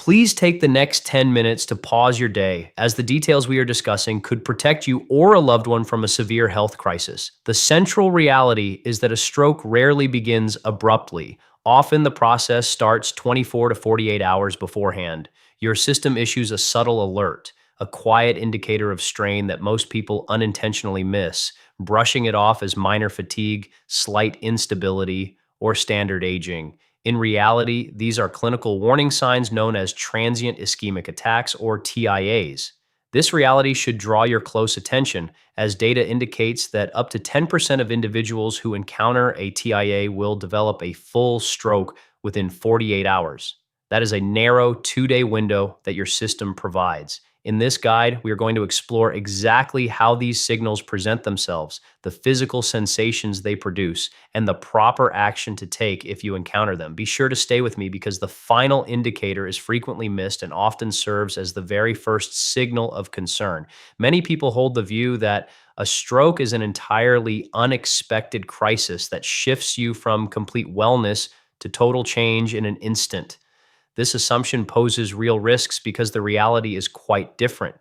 Please take the next 10 minutes to pause your day, as the details we are discussing could protect you or a loved one from a severe health crisis. The central reality is that a stroke rarely begins abruptly. Often the process starts 24 to 48 hours beforehand. Your system issues a subtle alert, a quiet indicator of strain that most people unintentionally miss, brushing it off as minor fatigue, slight instability, or standard aging. In reality, these are clinical warning signs known as transient ischemic attacks, or TIAs. This reality should draw your close attention, as data indicates that up to 10% of individuals who encounter a TIA will develop a full stroke within 48 hours. That is a narrow 2-day window that your system provides. In this guide, we are going to explore exactly how these signals present themselves, the physical sensations they produce, and the proper action to take if you encounter them. Be sure to stay with me because the final indicator is frequently missed and often serves as the very first signal of concern. Many people hold the view that a stroke is an entirely unexpected crisis that shifts you from complete wellness to total change in an instant. This assumption poses real risks because the reality is quite different.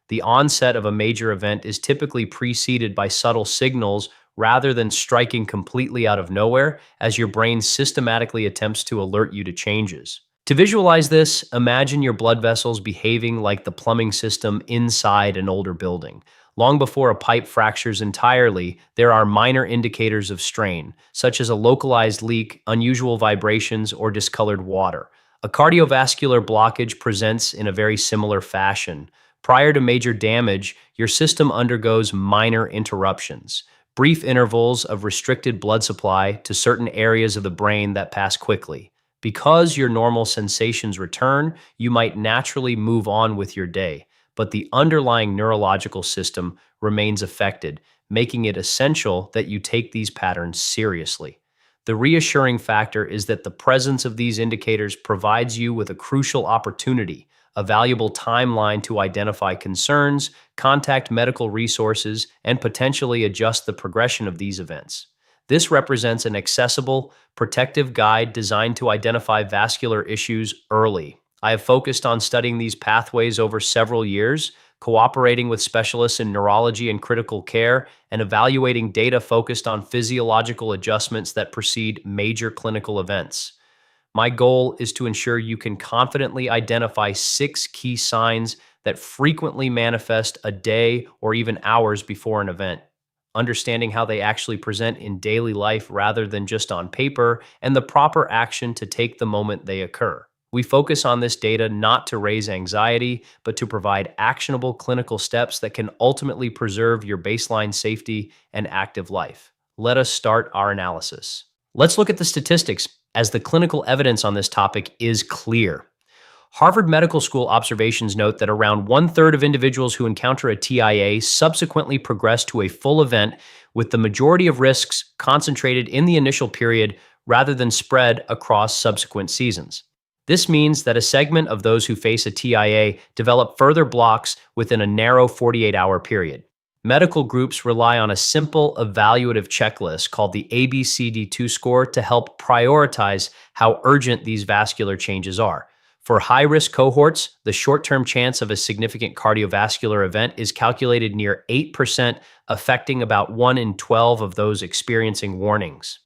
The onset of a major event is typically preceded by subtle signals rather than striking completely out of nowhere, as your brain systematically attempts to alert you to changes. To visualize this, imagine your blood vessels behaving like the plumbing system inside an older building. Long before a pipe fractures entirely, there are minor indicators of strain, such as a localized leak, unusual vibrations, or discolored water. A cardiovascular blockage presents in a very similar fashion. Prior to major damage, your system undergoes minor interruptions, brief intervals of restricted blood supply to certain areas of the brain that pass quickly. Because your normal sensations return, you might naturally move on with your day, but the underlying neurological system remains affected, making it essential that you take these patterns seriously. The reassuring factor is that the presence of these indicators provides you with a crucial opportunity, a valuable timeline to identify concerns, contact medical resources, and potentially adjust the progression of these events. This represents an accessible, protective guide designed to identify vascular issues early. I have focused on studying these pathways over several years, cooperating with specialists in neurology and critical care, and evaluating data focused on physiological adjustments that precede major clinical events. My goal is to ensure you can confidently identify 6 key signs that frequently manifest a day or even hours before an event. Understanding how they actually present in daily life rather than just on paper, and the proper action to take the moment they occur. We focus on this data not to raise anxiety, but to provide actionable clinical steps that can ultimately preserve your baseline safety and active life. Let us start our analysis. Let's look at the statistics, as the clinical evidence on this topic is clear. Harvard Medical School observations note that around 1/3 of individuals who encounter a TIA subsequently progress to a full event, with the majority of risks concentrated in the initial period rather than spread across subsequent seasons. This means that a segment of those who face a TIA develop further blocks within a narrow 48-hour period. Medical groups rely on a simple evaluative checklist called the ABCD2 score to help prioritize how urgent these vascular changes are. For high-risk cohorts, the short-term chance of a significant cardiovascular event is calculated near 8%, affecting about 1 in 12 of those experiencing warnings.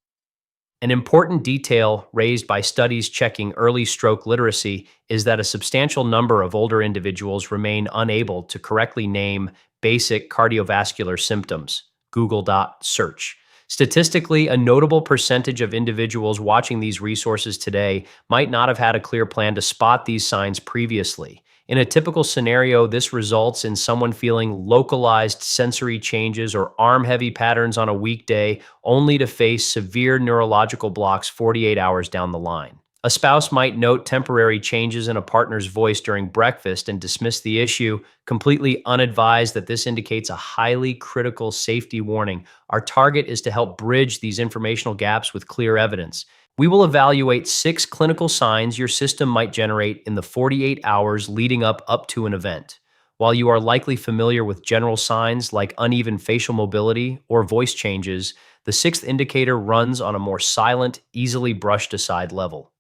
An important detail raised by studies checking early stroke literacy is that a substantial number of older individuals remain unable to correctly name basic cardiovascular symptoms. Google.search. Statistically, a notable percentage of individuals watching these resources today might not have had a clear plan to spot these signs previously. In a typical scenario, this results in someone feeling localized sensory changes or arm-heavy patterns on a weekday, only to face severe neurological blocks 48 hours down the line. A spouse might note temporary changes in a partner's voice during breakfast and dismiss the issue, completely unadvised that this indicates a highly critical safety warning. Our target is to help bridge these informational gaps with clear evidence. We will evaluate 6 clinical signs your system might generate in the 48 hours leading up to an event. While you are likely familiar with general signs like uneven facial mobility or voice changes, the 6th indicator runs on a more silent, easily brushed aside level.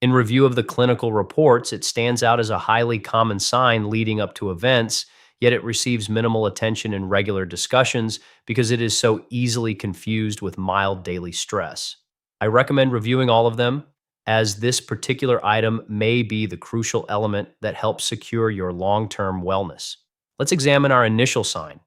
In review of the clinical reports, it stands out as a highly common sign leading up to events, yet it receives minimal attention in regular discussions because it is so easily confused with mild daily stress. I recommend reviewing all of them, as this particular item may be the crucial element that helps secure your long term wellness. Let's examine our initial sign.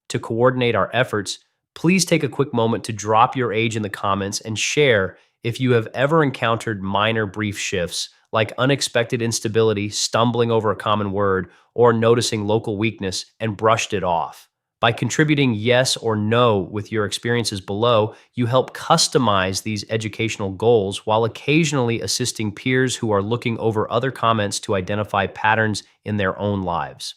To coordinate our efforts, please take a quick moment to drop your age in the comments and share if you have ever encountered minor brief shifts like unexpected instability, stumbling over a common word, or noticing local weakness and brushed it off. By contributing yes or no with your experiences below, you help customize these educational goals while occasionally assisting peers who are looking over other comments to identify patterns in their own lives.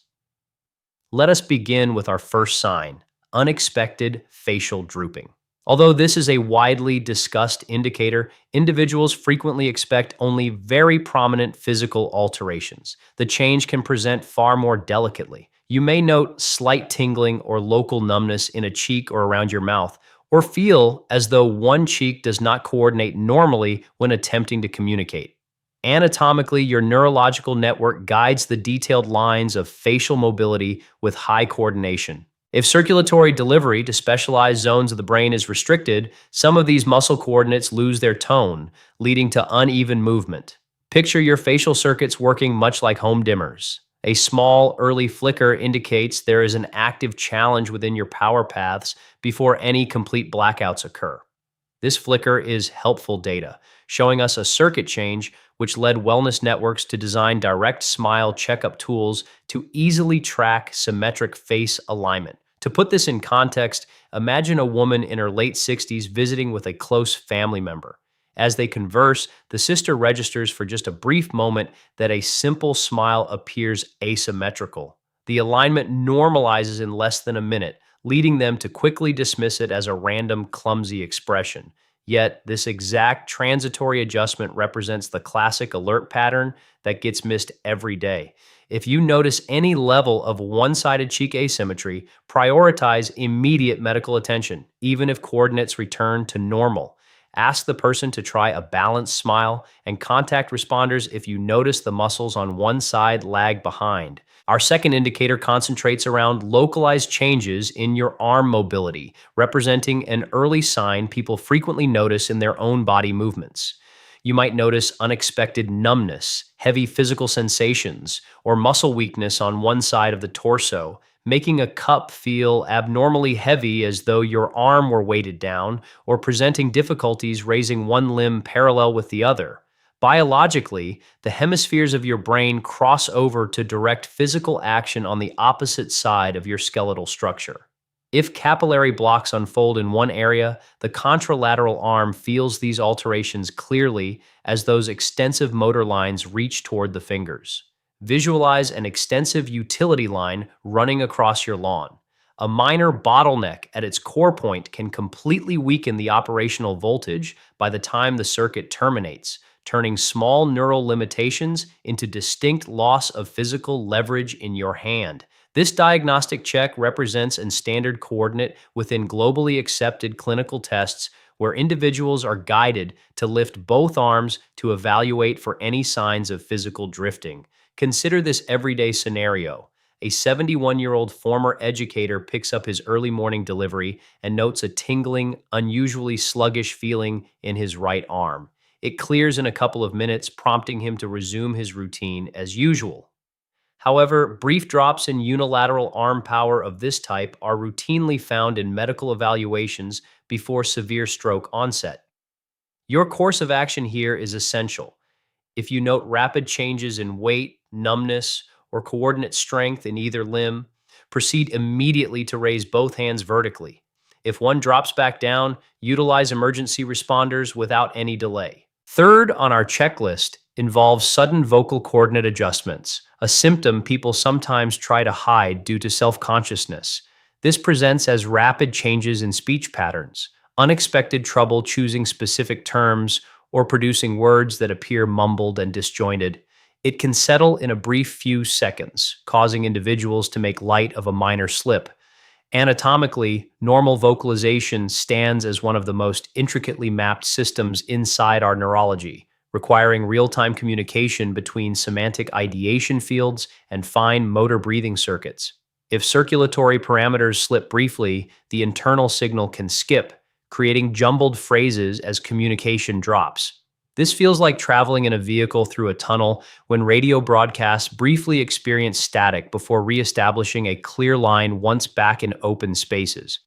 Let us begin with our first sign, unexpected facial drooping. Although this is a widely discussed indicator, individuals frequently expect only very prominent physical alterations. The change can present far more delicately. You may note slight tingling or local numbness in a cheek or around your mouth, or feel as though one cheek does not coordinate normally when attempting to communicate. Anatomically, your neurological network guides the detailed lines of facial mobility with high coordination. If circulatory delivery to specialized zones of the brain is restricted, some of these muscle coordinates lose their tone, leading to uneven movement. Picture your facial circuits working much like home dimmers. A small, early flicker indicates there is an active challenge within your power paths before any complete blackouts occur. This flicker is helpful data, showing us a circuit change which led wellness networks to design direct smile checkup tools to easily track symmetric face alignment. To put this in context, imagine a woman in her late 60s visiting with a close family member. As they converse, the sister registers for just a brief moment that a simple smile appears asymmetrical. The alignment normalizes in less than a minute, leading them to quickly dismiss it as a random, clumsy expression. Yet, this exact transitory adjustment represents the classic alert pattern that gets missed every day. If you notice any level of one-sided cheek asymmetry, prioritize immediate medical attention, even if coordinates return to normal. Ask the person to try a balanced smile and contact responders if you notice the muscles on one side lag behind. Our second indicator concentrates around localized changes in your arm mobility, representing an early sign people frequently notice in their own body movements. You might notice unexpected numbness, heavy physical sensations, or muscle weakness on one side of the torso, making a cup feel abnormally heavy as though your arm were weighted down, or presenting difficulties raising one limb parallel with the other. Biologically, the hemispheres of your brain cross over to direct physical action on the opposite side of your skeletal structure. If capillary blocks unfold in one area, the contralateral arm feels these alterations clearly as those extensive motor lines reach toward the fingers. Visualize an extensive utility line running across your lawn. A minor bottleneck at its core point can completely weaken the operational voltage by the time the circuit terminates, turning small neural limitations into distinct loss of physical leverage in your hand. This diagnostic check represents a standard coordinate within globally accepted clinical tests where individuals are guided to lift both arms to evaluate for any signs of physical drifting. Consider this everyday scenario. A 71-year-old former educator picks up his early morning delivery and notes a tingling, unusually sluggish feeling in his right arm. It clears in a couple of minutes, prompting him to resume his routine as usual. However, brief drops in unilateral arm power of this type are routinely found in medical evaluations before severe stroke onset. Your course of action here is essential. If you note rapid changes in weight, numbness, or coordinate strength in either limb, proceed immediately to raise both hands vertically. If one drops back down, utilize emergency responders without any delay. Third on our checklist involves sudden vocal coordinate adjustments, a symptom people sometimes try to hide due to self-consciousness. This presents as rapid changes in speech patterns, unexpected trouble choosing specific terms, or producing words that appear mumbled and disjointed. It can settle in a brief few seconds, causing individuals to make light of a minor slip. Anatomically, normal vocalization stands as one of the most intricately mapped systems inside our neurology, requiring real-time communication between semantic ideation fields and fine motor breathing circuits. If circulatory parameters slip briefly, the internal signal can skip, creating jumbled phrases as communication drops. This feels like traveling in a vehicle through a tunnel when radio broadcasts briefly experience static before reestablishing a clear line once back in open spaces.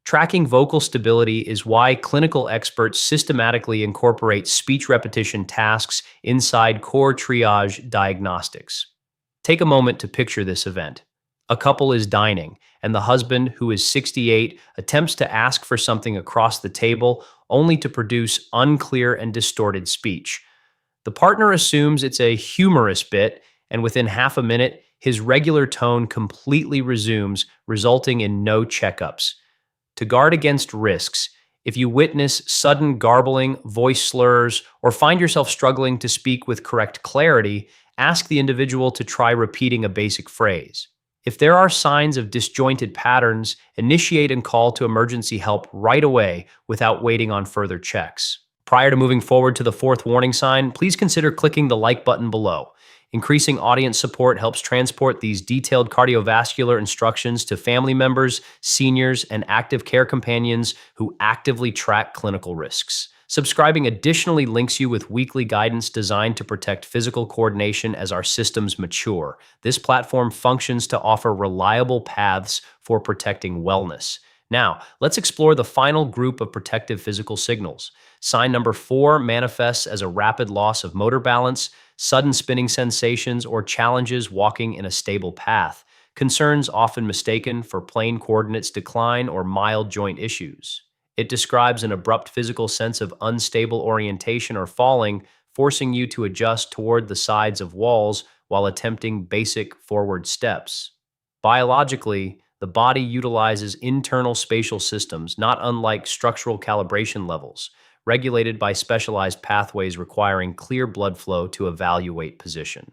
Tracking vocal stability is why clinical experts systematically incorporate speech repetition tasks inside core triage diagnostics. Take a moment to picture this event. A couple is dining, and the husband, who is 68, attempts to ask for something across the table only to produce unclear and distorted speech. The partner assumes it's a humorous bit, and within half a minute, his regular tone completely resumes, resulting in no checkups. To guard against risks, if you witness sudden garbling, voice slurs, or find yourself struggling to speak with correct clarity, ask the individual to try repeating a basic phrase. If there are signs of disjointed patterns, initiate and call to emergency help right away without waiting on further checks. Prior to moving forward to the fourth warning sign, please consider clicking the like button below. Increasing audience support helps transport these detailed cardiovascular instructions to family members, seniors, and active care companions who actively track clinical risks. Subscribing additionally links you with weekly guidance designed to protect physical coordination as our systems mature. This platform functions to offer reliable paths for protecting wellness. Now, let's explore the final group of protective physical signals. Sign number 4 manifests as a rapid loss of motor balance, sudden spinning sensations, or challenges walking in a stable path. Concerns often mistaken for plain coordinates decline or mild joint issues. It describes an abrupt physical sense of unstable orientation or falling, forcing you to adjust toward the sides of walls while attempting basic forward steps. Biologically, the body utilizes internal spatial systems, not unlike structural calibration levels, regulated by specialized pathways requiring clear blood flow to evaluate position.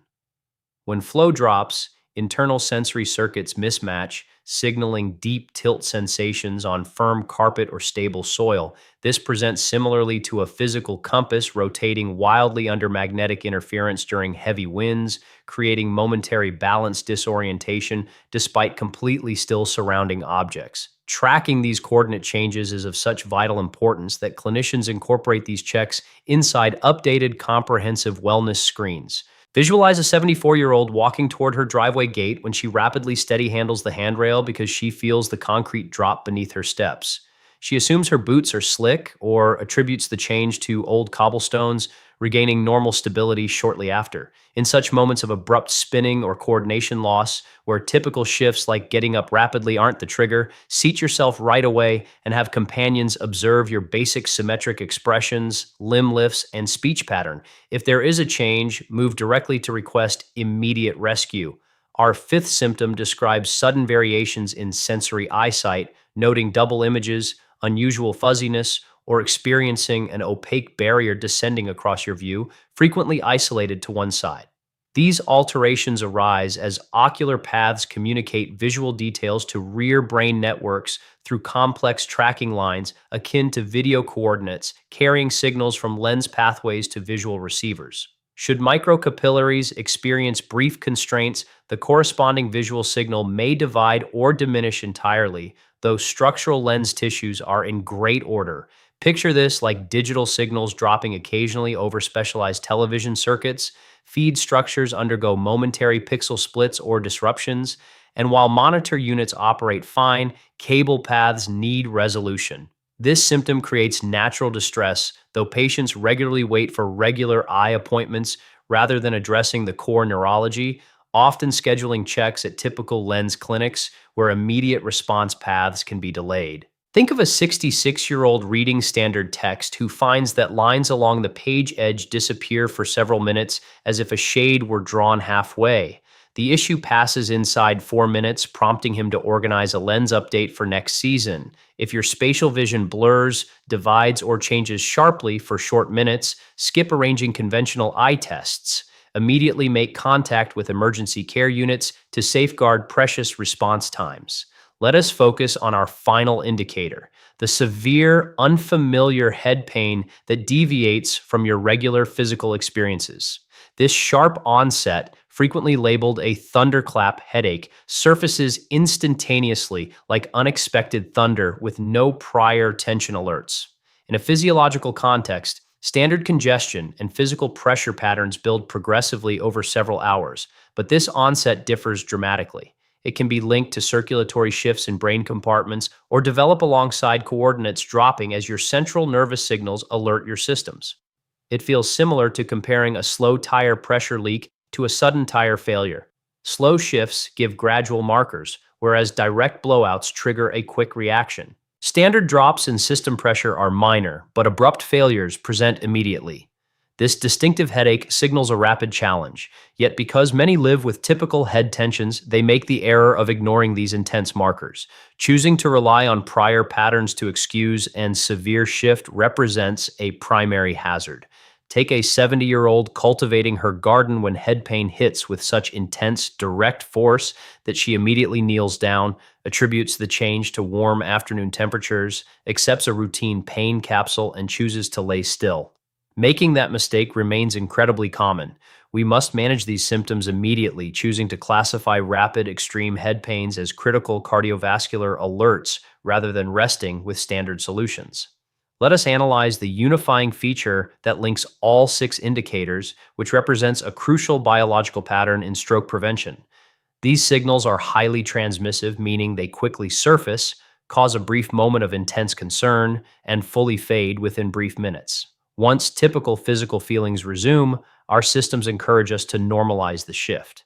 When flow drops, internal sensory circuits mismatch, signaling deep tilt sensations on firm carpet or stable soil. This presents similarly to a physical compass rotating wildly under magnetic interference during heavy winds, creating momentary balance disorientation despite completely still surrounding objects. Tracking these coordinate changes is of such vital importance that clinicians incorporate these checks inside updated comprehensive wellness screens. Visualize a 74-year-old walking toward her driveway gate when she rapidly steady handles the handrail because she feels the concrete drop beneath her steps. She assumes her boots are slick or attributes the change to old cobblestones, regaining normal stability shortly after. In such moments of abrupt spinning or coordination loss, where typical shifts like getting up rapidly aren't the trigger, seat yourself right away and have companions observe your basic symmetric expressions, limb lifts, and speech pattern. If there is a change, move directly to request immediate rescue. Our fifth symptom describes sudden variations in sensory eyesight, noting double images, unusual fuzziness, or experiencing an opaque barrier descending across your view, frequently isolated to one side. These alterations arise as ocular paths communicate visual details to rear brain networks through complex tracking lines akin to video coordinates, carrying signals from lens pathways to visual receivers. Should microcapillaries experience brief constraints, the corresponding visual signal may divide or diminish entirely, though structural lens tissues are in great order. Picture this like digital signals dropping occasionally over specialized television circuits. Feed structures undergo momentary pixel splits or disruptions, and while monitor units operate fine, cable paths need resolution. This symptom creates natural distress, though patients regularly wait for regular eye appointments rather than addressing the core neurology, often scheduling checks at typical lens clinics where immediate response paths can be delayed. Think of a 66-year-old reading standard text who finds that lines along the page edge disappear for several minutes as if a shade were drawn halfway. The issue passes inside 4 minutes, prompting him to organize a lens update for next season. If your spatial vision blurs, divides, or changes sharply for short minutes, skip arranging conventional eye tests. Immediately make contact with emergency care units to safeguard precious response times. Let us focus on our final indicator, the severe, unfamiliar head pain that deviates from your regular physical experiences. This sharp onset, frequently labeled a thunderclap headache, surfaces instantaneously like unexpected thunder with no prior tension alerts. In a physiological context, standard congestion and physical pressure patterns build progressively over several hours, but this onset differs dramatically. It can be linked to circulatory shifts in brain compartments or develop alongside coordinates dropping as your central nervous signals alert your systems. It feels similar to comparing a slow tire pressure leak to a sudden tire failure. Slow shifts give gradual markers, whereas direct blowouts trigger a quick reaction. Standard drops in system pressure are minor, but abrupt failures present immediately. This distinctive headache signals a rapid challenge, yet because many live with typical head tensions, they make the error of ignoring these intense markers. Choosing to rely on prior patterns to excuse and severe shift represents a primary hazard. Take a 70-year-old cultivating her garden when head pain hits with such intense, direct force that she immediately kneels down, attributes the change to warm afternoon temperatures, accepts a routine pain capsule, and chooses to lay still. Making that mistake remains incredibly common. We must manage these symptoms immediately, choosing to classify rapid, extreme head pains as critical cardiovascular alerts rather than resting with standard solutions. Let us analyze the unifying feature that links all six indicators, which represents a crucial biological pattern in stroke prevention. These signals are highly transmissive, meaning they quickly surface, cause a brief moment of intense concern, and fully fade within brief minutes. Once typical physical feelings resume, our systems encourage us to normalize the shift.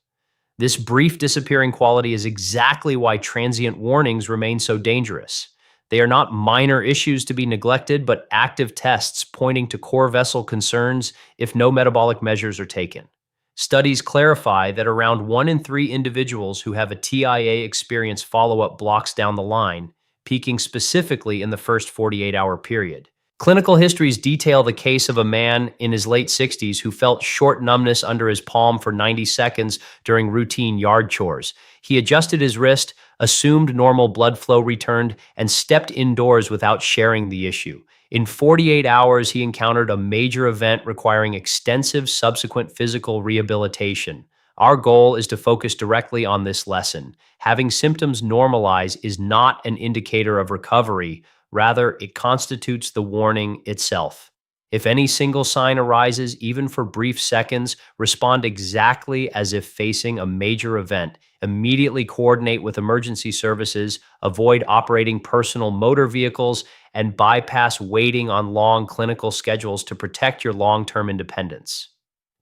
This brief disappearing quality is exactly why transient warnings remain so dangerous. They are not minor issues to be neglected, but active tests pointing to core vessel concerns if no metabolic measures are taken. Studies clarify that around 1 in 3 individuals who have a TIA experience follow-up blocks down the line, peaking specifically in the first 48-hour period. Clinical histories detail the case of a man in his late 60s who felt short numbness under his palm for 90 seconds during routine yard chores. He adjusted his wrist, assumed normal blood flow returned, and stepped indoors without sharing the issue. In 48 hours, he encountered a major event requiring extensive subsequent physical rehabilitation. Our goal is to focus directly on this lesson. Having symptoms normalize is not an indicator of recovery. Rather, it constitutes the warning itself. If any single sign arises, even for brief seconds, respond exactly as if facing a major event. Immediately coordinate with emergency services, avoid operating personal motor vehicles, and bypass waiting on long clinical schedules to protect your long-term independence.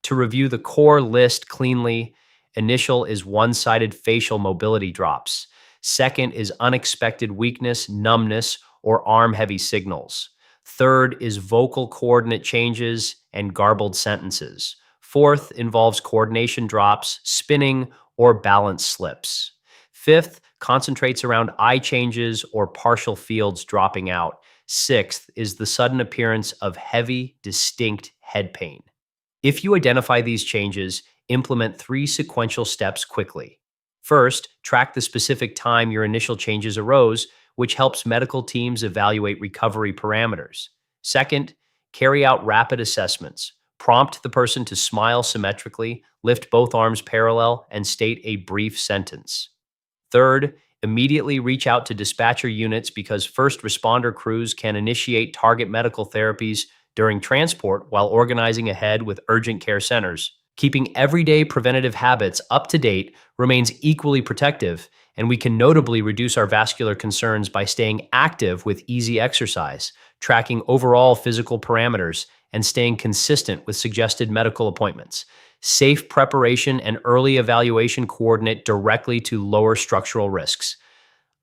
To review the core list cleanly, initial is one-sided facial mobility drops. Second is unexpected weakness, numbness, or arm-heavy signals. Third is vocal coordinate changes and garbled sentences. Fourth involves coordination drops, spinning, or balance slips. Fifth concentrates around eye changes or partial fields dropping out. Sixth is the sudden appearance of heavy, distinct head pain. If you identify these changes, implement 3 sequential steps quickly. First, track the specific time your initial changes arose, which helps medical teams evaluate recovery parameters. Second, carry out rapid assessments. Prompt the person to smile symmetrically, lift both arms parallel, and state a brief sentence. Third, immediately reach out to dispatcher units because first responder crews can initiate target medical therapies during transport while organizing ahead with urgent care centers. Keeping everyday preventative habits up to date remains equally protective, and we can notably reduce our vascular concerns by staying active with easy exercise, tracking overall physical parameters, and staying consistent with suggested medical appointments. Safe preparation and early evaluation coordinate directly to lower structural risks.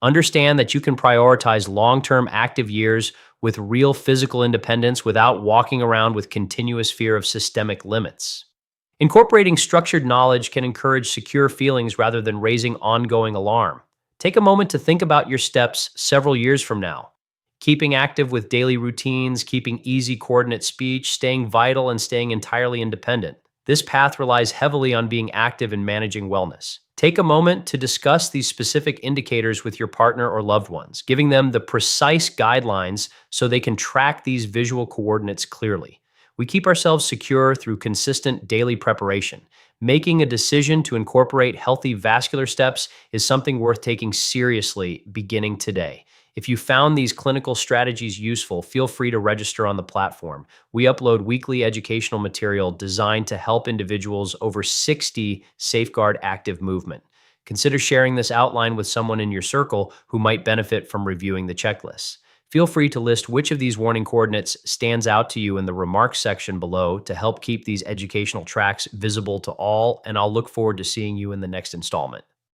Understand that you can prioritize long-term active years with real physical independence without walking around with continuous fear of systemic limits. Incorporating structured knowledge can encourage secure feelings rather than raising ongoing alarm. Take a moment to think about your steps several years from now. Keeping active with daily routines, keeping easy coordinate speech, staying vital, and staying entirely independent. This path relies heavily on being active and managing wellness. Take a moment to discuss these specific indicators with your partner or loved ones, giving them the precise guidelines so they can track these visual coordinates clearly. We keep ourselves secure through consistent daily preparation. Making a decision to incorporate healthy vascular steps is something worth taking seriously beginning today. If you found these clinical strategies useful, feel free to register on the platform. We upload weekly educational material designed to help individuals over 60 safeguard active movement. Consider sharing this outline with someone in your circle who might benefit from reviewing the checklists. Feel free to list which of these warning coordinates stands out to you in the remarks section below to help keep these educational tracks visible to all, and I'll look forward to seeing you in the next installment.